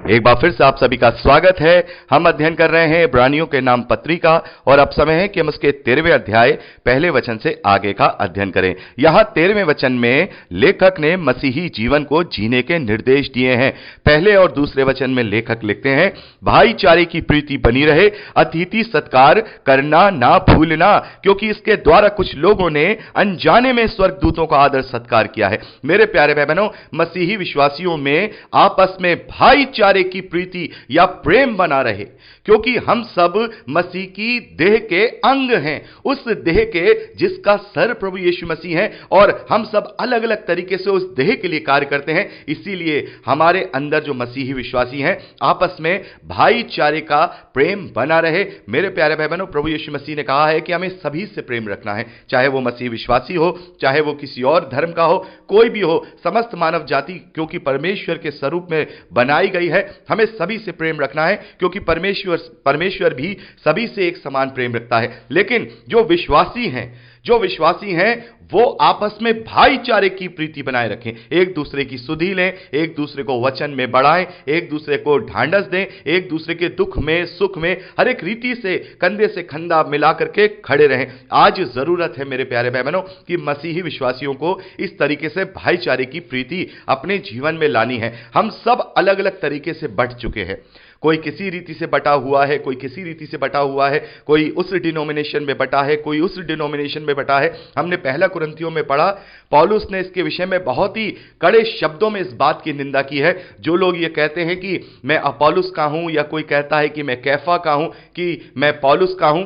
एक बार फिर से आप सभी का स्वागत है। हम अध्ययन कर रहे हैं इब्रानियों के नाम पत्री का और अब समय है कि हम उसके 13वें अध्याय पहले वचन से आगे का अध्ययन करें। यहां 13वें वचन में लेखक ने मसीही जीवन को जीने के निर्देश दिए हैं। पहले और दूसरे वचन में लेखक लिखते हैं, भाईचारे की प्रीति बनी रहे, अतिथि सत्कार करना ना भूलना, क्योंकि इसके द्वारा कुछ लोगों ने अनजाने में स्वर्गदूतों का आदर सत्कार किया है। मेरे प्यारे भाई बहनों, मसीही विश्वासियों में आपस में भाईचारे की प्रीति या प्रेम बना रहे, क्योंकि हम सब मसीह की देह के अंग हैं, उस देह के जिसका सर प्रभु यीशु मसीह है, और हम सब अलग अलग तरीके से उस देह के लिए कार्य करते हैं। इसीलिए हमारे अंदर जो मसीही विश्वासी हैं, आपस में भाईचारे का प्रेम बना रहे। मेरे प्यारे भाई बहनों, प्रभु यीशु मसीह ने कहा है कि हमें सभी से प्रेम रखना है, चाहे वो मसीह विश्वासी हो, चाहे वो किसी और धर्म का हो, कोई भी हो। समस्त मानव जाति क्योंकि परमेश्वर के स्वरूप में बनाई गई है, हमें सभी से प्रेम रखना है, क्योंकि परमेश्वर भी सभी से एक समान प्रेम रखता है। लेकिन जो विश्वासी हैं वो आपस में भाईचारे की प्रीति बनाए रखें, एक दूसरे की सुधि लें, एक दूसरे को वचन में बढ़ाएं, एक दूसरे को ढांढस दें, एक दूसरे के दुख में सुख में हर एक रीति से कंधे से कंधा मिला करके खड़े रहें। आज जरूरत है मेरे प्यारे भाई बहनों कि मसीही विश्वासियों को इस तरीके से भाईचारे की प्रीति अपने जीवन में लानी है। हम सब अलग अलग तरीके से बंट चुके हैं, कोई किसी रीति से बटा हुआ है, कोई किसी रीति से बटा हुआ है, कोई उस डिनोमिनेशन में बटा है, कोई उस डिनोमिनेशन में बटा है। हमने पहला कुरिन्थियों में पढ़ा, पौलुस ने इसके विषय में बहुत ही कड़े शब्दों में इस बात की निंदा की है। जो लोग ये कहते हैं कि मैं अपोलोस का हूं, या कोई कहता है कि मैं कैफा का हूं, कि मैं पौलुस का हूं,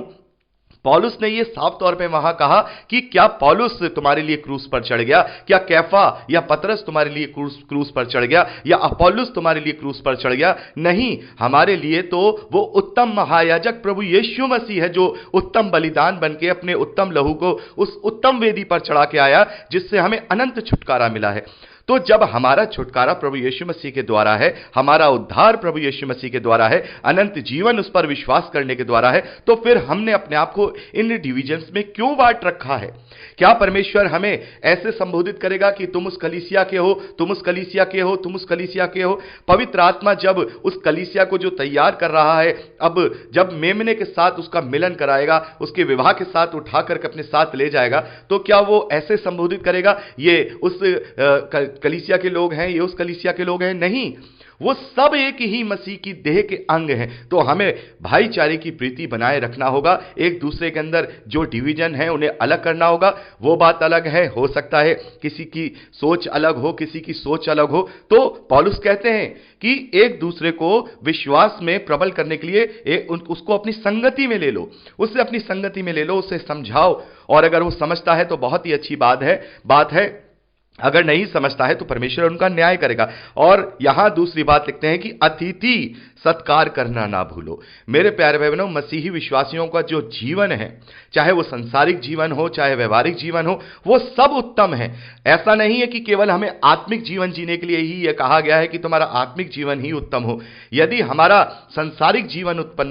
पौलुस ने यह साफ तौर पे वहां कहा कि क्या पौलुस तुम्हारे लिए क्रूस पर चढ़ गया, क्या कैफा या पतरस तुम्हारे लिए क्रूस पर चढ़ गया, या अपोलोस तुम्हारे लिए क्रूस पर चढ़ गया? नहीं, हमारे लिए तो वो उत्तम महायाजक प्रभु यीशु मसीह है, जो उत्तम बलिदान बनके अपने उत्तम लहू को उस उत्तम वेदी पर चढ़ा के आया, जिससे हमें अनंत छुटकारा मिला है। तो जब हमारा छुटकारा प्रभु यीशु मसीह के द्वारा है, हमारा उद्धार प्रभु यीशु मसीह के द्वारा है, अनंत जीवन उस पर विश्वास करने के द्वारा है, तो फिर हमने अपने आप को इन डिविजन्स में क्यों बांट रखा है? क्या परमेश्वर हमें ऐसे संबोधित करेगा कि तुम उस कलीसिया के हो, तुम उस कलीसिया के हो, तुम उस कलीसिया के हो? पवित्र आत्मा जब उस कलीसिया को जो तैयार कर रहा है, अब जब मेमने के साथ उसका मिलन कराएगा, उसके विवाह के साथ उठा करके अपने साथ ले जाएगा, तो क्या वो ऐसे संबोधित करेगा, ये उस कलीसिया के लोग हैं, ये उस कलीसिया के लोग हैं? नहीं, वो सब एक ही मसीह की देह के अंग हैं। तो हमें भाईचारे की प्रीति बनाए रखना होगा, एक दूसरे के अंदर जो डिवीजन है उन्हें अलग करना होगा। वो बात अलग है, हो सकता है किसी की सोच अलग हो, किसी की सोच अलग हो, तो पौलुस कहते हैं कि एक दूसरे को विश्वास में प्रबल करने के लिए उसको अपनी संगति में ले लो, उससे अपनी संगति में ले लो, उसे समझाओ, और अगर वो समझता है तो बहुत ही अच्छी बात है, अगर नहीं समझता है तो परमेश्वर उनका न्याय करेगा। और यहां दूसरी बात लिखते हैं कि अतिथि सत्कार करना ना भूलो। मेरे प्यारे भाई बहनों, मसीही विश्वासियों का जो जीवन है, चाहे वो संसारिक जीवन हो, चाहे व्यवहारिक जीवन हो, वो सब उत्तम है। ऐसा नहीं है कि केवल हमें आत्मिक जीवन जीने के लिए ही यह कहा गया है कि तुम्हारा आत्मिक जीवन ही उत्तम हो। यदि हमारा संसारिक जीवन उत्तम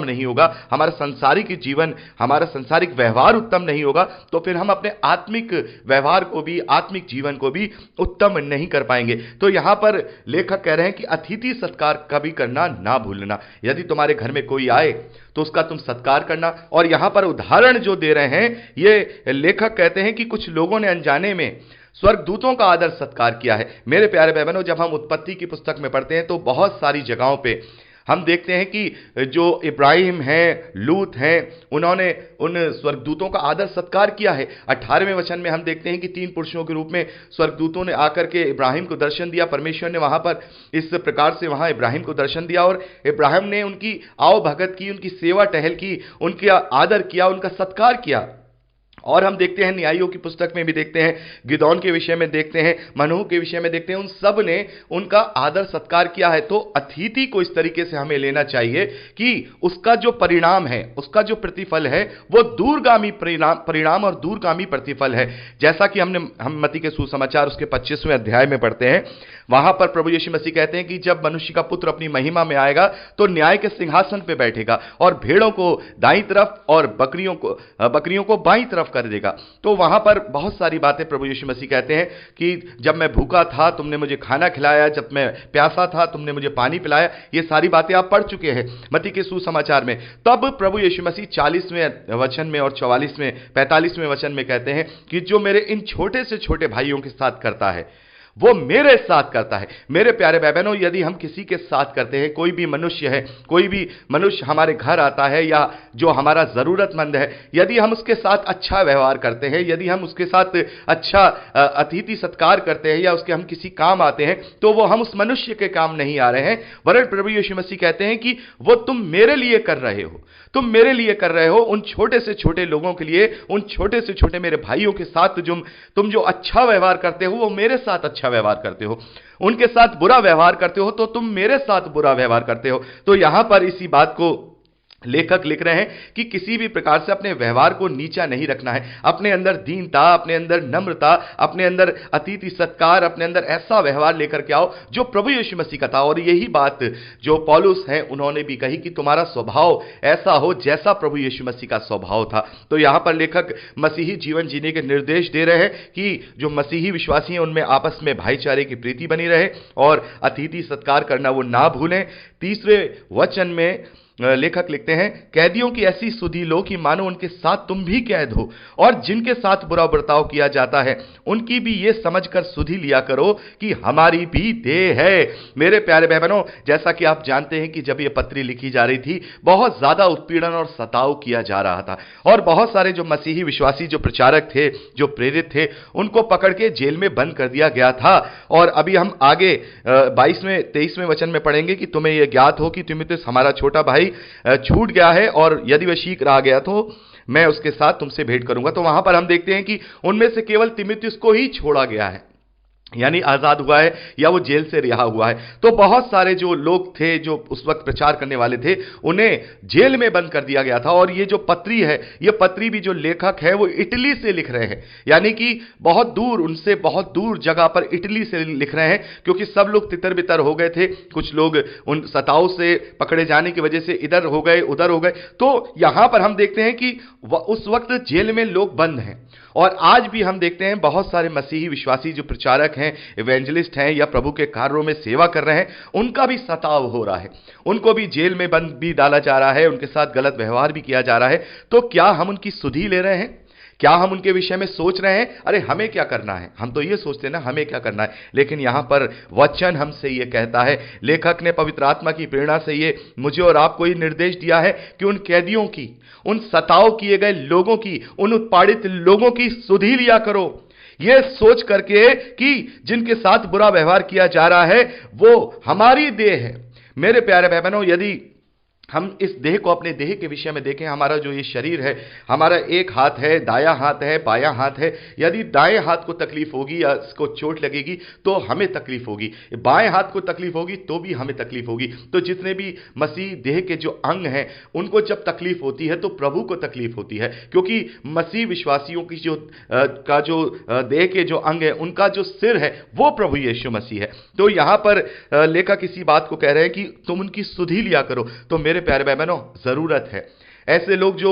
नहीं होगा, हमारा संसारिक जीवन, हमारा संसारिक व्यवहार उत्तम नहीं होगा, तो फिर हम अपने आत्मिक व्यवहार को भी, आत्मिक जीवन को भी उत्तम नहीं कर पाएंगे। तो यहां पर लेखक कह रहे हैं कि अतिथि सत्कार कभी करना ना भूलना। यदि तुम्हारे घर में कोई आए तो उसका तुम सत्कार करना। और यहां पर उदाहरण जो दे रहे हैं, ये लेखक कहते हैं कि कुछ लोगों ने अनजाने में स्वर्गदूतों का आदर सत्कार किया है। मेरे प्यारे भाई बहनों, जब हम उत्पत्ति की पुस्तक में पढ़ते हैं तो बहुत सारी जगहों पे हम देखते हैं कि जो इब्राहिम हैं, लूत हैं, उन्होंने उन स्वर्गदूतों का आदर सत्कार किया है। 18वें वचन में हम देखते हैं कि 3 पुरुषों के रूप में स्वर्गदूतों ने आकर के इब्राहिम को दर्शन दिया। परमेश्वर ने वहां पर इस प्रकार से वहां इब्राहिम को दर्शन दिया, और इब्राहिम ने उनकी आओ भगत की, उनकी सेवा टहल की, उनका आदर किया, उनका सत्कार किया। और हम देखते हैं न्यायियों की पुस्तक में भी देखते हैं, गिदोन के विषय में देखते हैं, मनूह के विषय में देखते हैं, उन सब ने उनका आदर सत्कार किया है। तो अतिथि को इस तरीके से हमें लेना चाहिए कि उसका जो परिणाम है, उसका जो प्रतिफल है, वो दूरगामी परिणाम और दूरगामी प्रतिफल है। जैसा कि हम मत्ती के सुसमाचार उसके 25वें अध्याय में पढ़ते हैं, वहां पर प्रभु यीशु मसीह कहते हैं कि जब मनुष्य का पुत्र अपनी महिमा में आएगा तो न्याय के सिंहासन पे बैठेगा, और भेड़ों को दाईं तरफ और बकरियों को बाईं तरफ कर देगा। तो वहां पर बहुत सारी बातें प्रभु यीशु मसीह कहते हैं कि जब मैं भूखा था तुमने मुझे खाना खिलाया, जब मैं प्यासा था तुमने मुझे पानी पिलाया। ये सारी बातें आप पढ़ चुके हैं मत्ती के सुसमाचार में। तब प्रभु यीशु मसीह 40वें वचन में और 45वें वचन में कहते हैं कि जो मेरे इन छोटे से छोटे भाइयों के साथ करता है वो मेरे साथ करता है। मेरे प्यारे भाई बहनों, यदि हम किसी के साथ करते हैं, कोई भी मनुष्य है, कोई भी मनुष्य हमारे घर आता है या जो हमारा जरूरतमंद है, यदि हम उसके साथ अच्छा व्यवहार करते हैं, यदि हम उसके साथ अच्छा अतिथि सत्कार करते हैं या उसके हम किसी काम आते हैं, तो वो हम उस मनुष्य के काम नहीं आ रहे हैं, वरन प्रभु यीशु मसीह कहते हैं कि वो तुम मेरे लिए कर रहे हो, तुम मेरे लिए कर रहे हो। उन छोटे से छोटे लोगों के लिए, उन छोटे से छोटे मेरे भाइयों के साथ तुम जो अच्छा व्यवहार करते हो वो मेरे साथ अच्छा व्यवहार करते हो। उनके साथ बुरा व्यवहार करते हो तो तुम मेरे साथ बुरा व्यवहार करते हो। तो यहां पर इसी बात को लेखक लिख रहे हैं कि किसी भी प्रकार से अपने व्यवहार को नीचा नहीं रखना है। अपने अंदर दीनता, अपने अंदर नम्रता, अपने अंदर अतिथि सत्कार, अपने अंदर ऐसा व्यवहार लेकर के आओ जो प्रभु यीशु मसीह का था। और यही बात जो पौलुस है उन्होंने भी कही कि तुम्हारा स्वभाव ऐसा हो जैसा प्रभु यीशु मसीह का स्वभाव था। तो यहां पर लेखक मसीही जीवन जीने के निर्देश दे रहे हैं कि जो मसीही विश्वासी हैं उनमें आपस में भाईचारे की प्रीति बनी रहे और अतिथि सत्कार करना वो ना भूलें। तीसरे वचन में लेखक लिखते हैं, कैदियों की ऐसी सुधि लो कि मानो उनके साथ तुम भी कैद हो, और जिनके साथ बुरा बर्ताव किया जाता है उनकी भी ये समझकर सुधि लिया करो कि हमारी भी देह है। मेरे प्यारे बहनों, जैसा कि आप जानते हैं कि जब ये पत्री लिखी जा रही थी बहुत ज्यादा उत्पीड़न और सताव किया जा रहा था और बहुत सारे जो मसीही विश्वासी जो प्रचारक थे, जो प्रेरित थे, उनको पकड़ के जेल में बंद कर दिया गया था। और अभी हम आगे 23वें वचन में पढ़ेंगे कि तुम्हें यह ज्ञात हो कि तीमुथियुस हमारा छोटा भाई छूट गया है और यदि वह शीघ्र आ गया तो मैं उसके साथ तुमसे भेंट करूंगा। तो वहां पर हम देखते हैं कि उनमें से केवल तीमुथियुस को ही छोड़ा गया है, यानी आजाद हुआ है या वो जेल से रिहा हुआ है। तो बहुत सारे जो लोग थे जो उस वक्त प्रचार करने वाले थे उन्हें जेल में बंद कर दिया गया था। और ये जो पत्री है, ये पत्री भी जो लेखक है वो इटली से लिख रहे हैं, यानी कि बहुत दूर, उनसे बहुत दूर जगह पर इटली से लिख रहे हैं, क्योंकि सब लोग तितर बितर हो गए थे। कुछ लोग उन सताव से पकड़े जाने की वजह से इधर हो गए, उधर हो गए। तो यहां पर हम देखते हैं कि उस वक्त जेल में लोग बंद हैं। और आज भी हम देखते हैं बहुत सारे मसीही विश्वासी जो प्रचारक हैं, इवेंजलिस्ट हैं या प्रभु के कार्यों में सेवा कर रहे हैं, उनका भी सताव हो रहा है, उनको भी जेल में बंद भी डाला जा रहा है, उनके साथ गलत व्यवहार भी किया जा रहा है। तो क्या हम उनकी सुधि ले रहे हैं? क्या हम उनके विषय में सोच रहे हैं अरे हमें क्या करना है? हम तो ये सोचते हैं ना हमें क्या करना है, लेकिन यहां पर वचन हमसे ये कहता है, लेखक ने पवित्र आत्मा की प्रेरणा से ये मुझे और आपको ये निर्देश दिया है कि उन कैदियों की, उन सताव किए गए लोगों की, उन उत्पादित लोगों की सुधि लिया करो, यह सोच करके कि जिनके साथ बुरा व्यवहार किया जा रहा है वो हमारी देह है। मेरे प्यारे भाई बहनों, यदि हम इस देह को अपने देह के विषय में देखें, हमारा जो ये शरीर है, हमारा एक हाथ है, दायां हाथ है, बायां हाथ है। यदि दाएं हाथ को तकलीफ होगी या इसको चोट लगेगी तो हमें तकलीफ होगी, बाएं हाथ को तकलीफ होगी तो भी हमें तकलीफ होगी। तो जितने भी मसीह देह के जो अंग हैं उनको जब तकलीफ होती है तो प्रभु को तकलीफ होती है, क्योंकि मसीह विश्वासियों की जो देह के जो अंग है उनका जो सिर है वो प्रभु यीशु मसीह है। तो यहां पर लेखक इसी बात को कह रहे हैं कि तुम उनकी सुधि लिया करो। तो मेरे प्यारे भाई बहनों, जरूरत है ऐसे लोग जो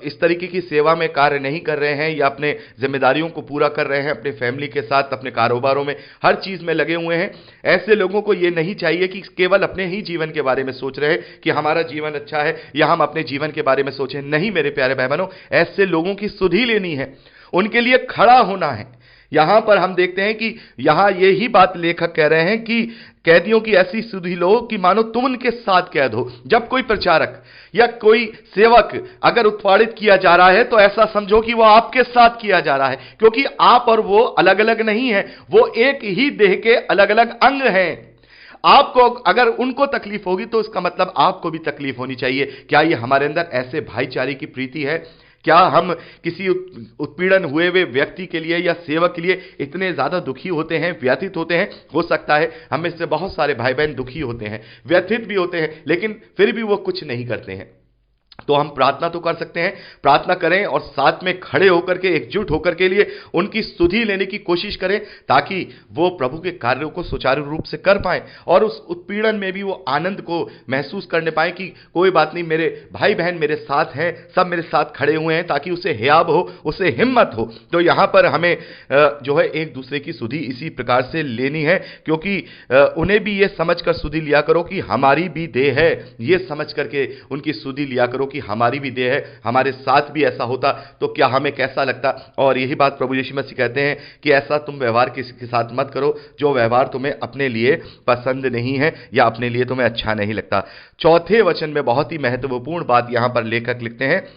इस तरीके की सेवा में कार्य नहीं कर रहे हैं या अपने जिम्मेदारियों को पूरा कर रहे हैं, अपने फैमिली के साथ, अपने कारोबारों में, हर चीज में लगे हुए हैं। ऐसे लोगों को यह नहीं चाहिए कि केवल अपने ही जीवन के बारे में सोच रहे हैं कि हमारा जीवन अच्छा है या हम अपने जीवन के बारे में सोचें। नहीं मेरे प्यारे भाई बहनों, ऐसे लोगों की सुधि लेनी है, उनके लिए खड़ा होना है। यहां पर हम देखते हैं कि यहां यही बात लेखक कह रहे हैं कि कैदियों की ऐसी सुधि लो कि मानो तुम उनके साथ कैद हो। जब कोई प्रचारक या कोई सेवक अगर उत्पादित किया जा रहा है तो ऐसा समझो कि वो आपके साथ किया जा रहा है, क्योंकि आप और वो अलग अलग नहीं है, वो एक ही देह के अलग अलग अंग हैं। आपको अगर उनको तकलीफ होगी तो इसका मतलब आपको भी तकलीफ होनी चाहिए। क्या ये हमारे अंदर ऐसे भाईचारे की प्रीति है? क्या हम किसी उत्पीड़न हुए हुए व्यक्ति के लिए या सेवक के लिए इतने ज्यादा दुखी होते हैं, व्यथित होते हैं? हो सकता है हम में से बहुत सारे भाई बहन दुखी होते हैं, व्यथित भी होते हैं, लेकिन फिर भी वो कुछ नहीं करते हैं। तो हम प्रार्थना तो कर सकते हैं, प्रार्थना करें और साथ में खड़े होकर के एकजुट होकर के लिए उनकी स्तुति लेने की कोशिश करें, ताकि वो प्रभु के कार्यों को सुचारू रूप से कर पाएं और उस उत्पीड़न में भी वो आनंद को महसूस करने पाएं कि कोई बात नहीं, मेरे भाई बहन मेरे साथ हैं, सब मेरे साथ खड़े हुए हैं, ताकि उसे हियाब हो, उसे हिम्मत हो। तो यहां पर हमें जो है एक दूसरे की सुधि इसी प्रकार से लेनी है, क्योंकि उन्हें भी ये समझकर सुधि लिया करो कि हमारी भी देह है, ये समझ करके उनकी सुधि लिया करो कि हमारी भी देह है, हमारे साथ भी ऐसा होता तो क्या हमें कैसा लगता। और यही बात प्रभु यीशु मसीह कहते हैं कि ऐसा तुम व्यवहार किसी के साथ मत करो जो व्यवहार तुम्हें अपने लिए पसंद नहीं है या अपने लिए तुम्हें अच्छा नहीं लगता। चौथे वचन में बहुत ही महत्वपूर्ण बात यहां पर लेखक लिखते हैं,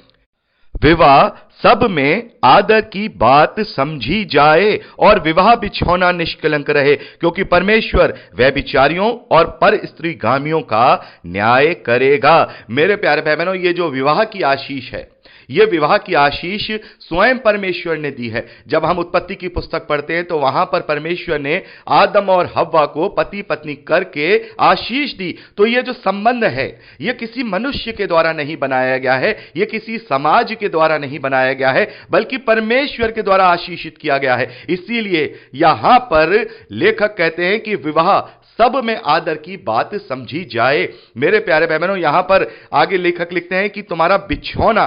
विवाह सब में आदर की बात समझी जाए और विवाह बिछौना निष्कलंक रहे, क्योंकि परमेश्वर व्यभिचारियों और पर स्त्रीगामियों का न्याय करेगा। मेरे प्यारे भाई बहनों, ये जो विवाह की आशीष है, यह विवाह की आशीष स्वयं परमेश्वर ने दी है। जब हम उत्पत्ति की पुस्तक पढ़ते हैं तो वहां पर परमेश्वर ने आदम और हव्वा को पति पत्नी करके आशीष दी। तो यह जो संबंध है, यह किसी मनुष्य के द्वारा नहीं बनाया गया है, यह किसी समाज के द्वारा नहीं बनाया गया है, बल्कि परमेश्वर के द्वारा आशीषित किया गया है। इसीलिए यहां पर लेखक कहते हैं कि विवाह सब में आदर की बात समझी जाए। मेरे प्यारे भाई बहनों, यहां पर आगे लेखक लिखते हैं कि तुम्हारा बिछौना,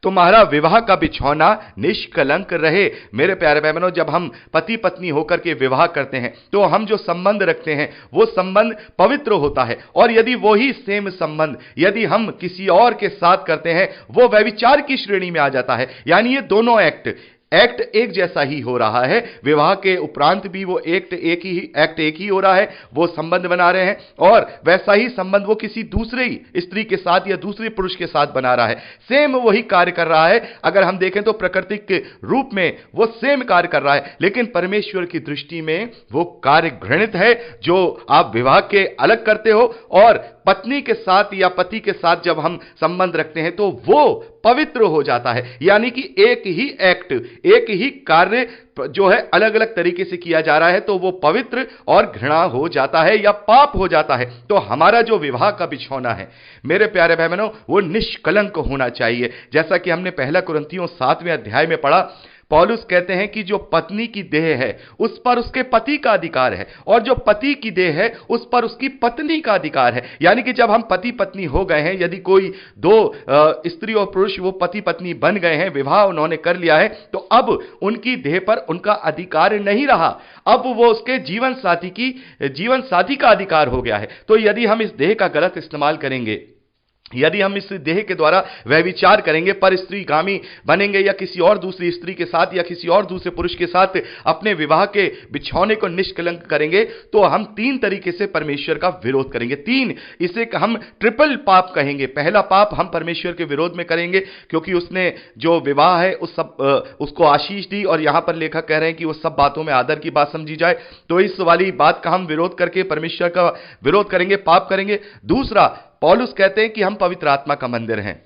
तुम्हारा विवाह का बिछौना निष्कलंक रहे। मेरे प्यारे भाई बहनों, जब हम पति पत्नी होकर के विवाह करते हैं तो हम जो संबंध रखते हैं वो संबंध पवित्र होता है, और यदि वही सेम संबंध यदि हम किसी और के साथ करते हैं वो व्यभिचार की श्रेणी में आ जाता है। यानी ये दोनों एक्ट एक जैसा ही हो रहा है। विवाह के उपरांत भी वो एक्ट एक ही हो रहा है, वो संबंध बना रहे हैं, और वैसा ही संबंध वो किसी दूसरे स्त्री के साथ या दूसरे पुरुष के साथ बना रहा है। सेम वही कार्य कर रहा है। अगर हम देखें तो प्राकृतिक रूप में वो सेम कार्य कर रहा है, लेकिन परमेश्वर की दृष्टि में वो कार्य घृणित है जो आप विवाह के अलग करते हो, और पत्नी के साथ या पति के साथ जब हम संबंध रखते हैं तो वो पवित्र हो जाता है। यानी कि एक ही एक्ट, एक ही कार्य जो है अलग अलग तरीके से किया जा रहा है तो वो पवित्र और घृणा हो जाता है या पाप हो जाता है। तो हमारा जो विवाह का बिछौना है मेरे प्यारे भाई बहनों, वो निष्कलंक होना चाहिए। जैसा कि हमने पहला कुरिन्थियों 7वें अध्याय में पढ़ा, पौलुस कहते हैं कि जो पत्नी की देह है उस पर उसके पति का अधिकार है, और जो पति की देह है उस पर उसकी पत्नी का अधिकार है। यानी कि जब हम पति पत्नी हो गए हैं, यदि कोई दो स्त्री और पुरुष वो पति पत्नी बन गए हैं, विवाह उन्होंने कर लिया है, तो अब उनकी देह पर उनका अधिकार नहीं रहा, अब वो उसके जीवन साथी का अधिकार हो गया है। तो यदि हम इस देह का गलत इस्तेमाल करेंगे, यदि हम इस देह के द्वारा व्यभिचार करेंगे, पर स्त्रीगामी बनेंगे या किसी और दूसरी स्त्री के साथ या किसी और दूसरे पुरुष के साथ अपने विवाह के बिछौने को निष्कलंक करेंगे, तो हम 3 तरीके से परमेश्वर का विरोध करेंगे। 3, इसे हम ट्रिपल पाप कहेंगे। पहला पाप हम परमेश्वर के विरोध में करेंगे, क्योंकि उसने जो विवाह है उसको आशीष दी, और यहां पर लेखक कह रहे हैं कि वो सब बातों में आदर की बात समझी जाए। तो इस वाली बात का हम विरोध करके परमेश्वर का विरोध करेंगे, पाप करेंगे। दूसरा, पौलुस कहते हैं कि हम पवित्र आत्मा का मंदिर हैं।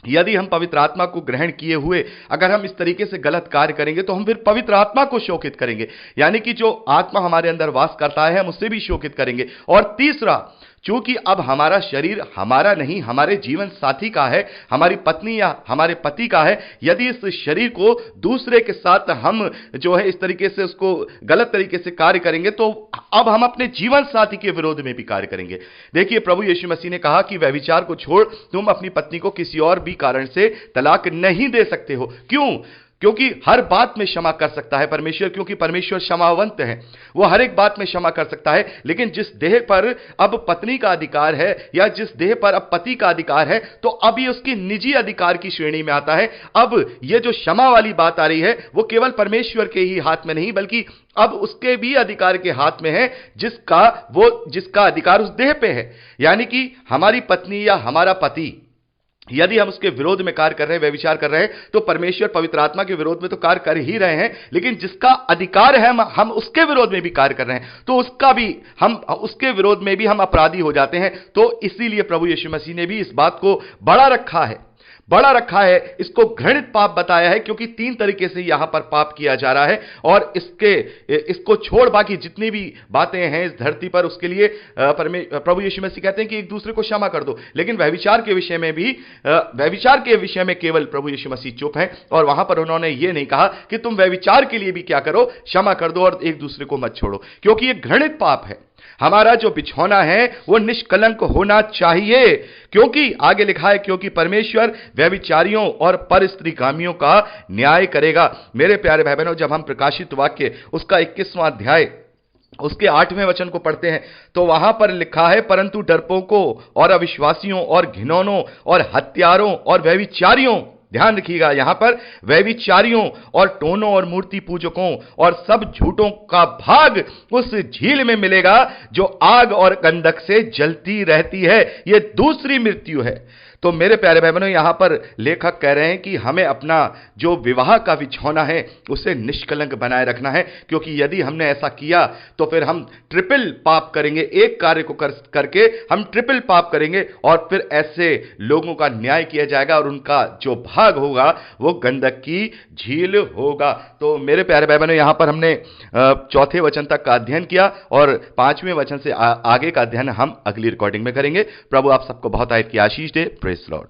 यदि हम पवित्र आत्मा को ग्रहण किए हुए अगर हम इस तरीके से गलत कार्य करेंगे तो हम फिर पवित्र आत्मा को शोकित करेंगे, यानी कि जो आत्मा हमारे अंदर वास करता है हम उससे भी शोकित करेंगे। और तीसरा, चूंकि अब हमारा शरीर हमारा नहीं, हमारे जीवन साथी का है, हमारी पत्नी या हमारे पति का है, यदि इस शरीर को दूसरे के साथ हम जो है इस तरीके से उसको गलत तरीके से कार्य करेंगे तो अब हम अपने जीवन साथी के विरोध में भी कार्य करेंगे। देखिए, प्रभु यीशु मसीह ने कहा कि व्यभिचार को छोड़ तुम अपनी पत्नी को किसी और भी कारण से तलाक नहीं दे सकते हो। क्यों? क्योंकि हर बात में क्षमा कर सकता है परमेश्वर, क्योंकि परमेश्वर क्षमावंत है, वो हर एक बात में क्षमा कर सकता है। लेकिन जिस देह पर अब पत्नी का अधिकार है या जिस देह पर अब पति का अधिकार है, तो अब ये उसकी निजी अधिकार की श्रेणी में आता है। अब ये जो क्षमा वाली बात आ रही है वो केवल परमेश्वर के ही हाथ में नहीं, बल्कि अब उसके भी अधिकार के हाथ में है, जिसका अधिकार उस देह पे है। यानी कि हमारी पत्नी या हमारा पति यदि हम उसके विरोध में कार्य कर रहे हैं, व्यभिचार कर रहे हैं, तो परमेश्वर पवित्र आत्मा के विरोध में तो कार्य कर ही रहे हैं, लेकिन जिसका अधिकार है हम उसके विरोध में भी कार्य कर रहे हैं, तो उसके विरोध में भी हम अपराधी हो जाते हैं। तो इसीलिए प्रभु यीशु मसीह ने भी इस बात को बड़ा रखा है, बड़ा रखा है, इसको घृणित पाप बताया है, क्योंकि तीन तरीके से यहां पर पाप किया जा रहा है और इसको छोड़ बाकी जितनी भी बातें हैं इस धरती पर, उसके लिए प्रभु यीशु मसीह कहते हैं कि एक दूसरे को क्षमा कर दो। लेकिन व्यभिचार के विषय में भी, व्यभिचार के विषय में केवल प्रभु यीशु मसीह चुप है, और वहां पर उन्होंने यह नहीं कहा कि तुम व्यभिचार के लिए भी क्या करो, क्षमा कर दो और एक दूसरे को मत छोड़ो, क्योंकि यह घृणित पाप है। हमारा जो बिछौना है वो निष्कलंक होना चाहिए, क्योंकि आगे लिखा है, क्योंकि परमेश्वर व्यभिचारियों और परस्त्रीगामियों का न्याय करेगा। मेरे प्यारे भाई बहनों, जब हम प्रकाशित वाक्य उसका 21वां अध्याय उसके 8वें वचन को पढ़ते हैं तो वहां पर लिखा है, परंतु डरपोकों और अविश्वासियों और घिनौनों और हत्यारों और व्यभिचारियों, ध्यान रखिएगा यहां पर व्यभिचारियों और टोनों और मूर्ति पूजकों और सब झूठों का भाग उस झील में मिलेगा जो आग और गंधक से जलती रहती है। यह दूसरी मृत्यु है। तो मेरे प्यारे भाई बहनों, यहां पर लेखक कह रहे हैं कि हमें अपना जो विवाह का बिछौना है उसे निष्कलंक बनाए रखना है, क्योंकि यदि हमने ऐसा किया तो फिर हम ट्रिपल पाप करेंगे। एक कार्य को करके हम ट्रिपल पाप करेंगे और फिर ऐसे लोगों का न्याय किया जाएगा और उनका जो भाग होगा वो गंधक की झील होगा। तो मेरे प्यारे भाई बहनों, यहां पर हमने चौथे वचन तक का अध्ययन किया और 5वें वचन से आगे का अध्ययन हम अगली रिकॉर्डिंग में करेंगे। प्रभु आप सबको बहुत आयत की आशीष दे। Praise the Lord.